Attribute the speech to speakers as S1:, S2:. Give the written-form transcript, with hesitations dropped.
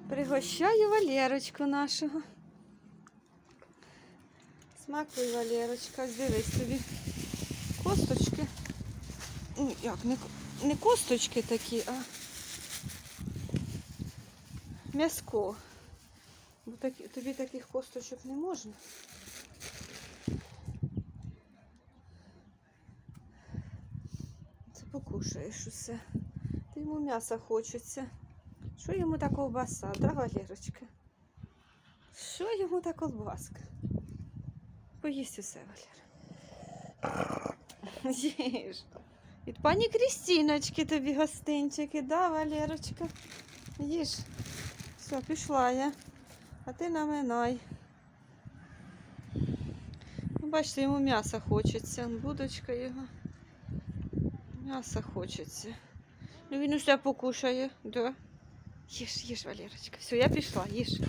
S1: Пригощаю Валерочку нашого. Смакуй, Валерочка, ось дивись тобі. Косточки. Ну, як, не косточки такі, а м'яско. Бо тобі таких косточок не можна. Це покушаєш усе. Ти йому м'яса хочеться. Що йому та ковбаса, да, Валерочка? Що йому та колбаска? Поїсть усе, Валера. Їж. Від пані Крістіночки тобі гостинчики, да, Валерочка? Їж. Все, пішла я. А ти наминай. Бачите, йому м'яса хочеться. Будочка його. М'яса хочеться. Ну він усе покушає, да. Їж, Валерочка. Все, я пішла, їж.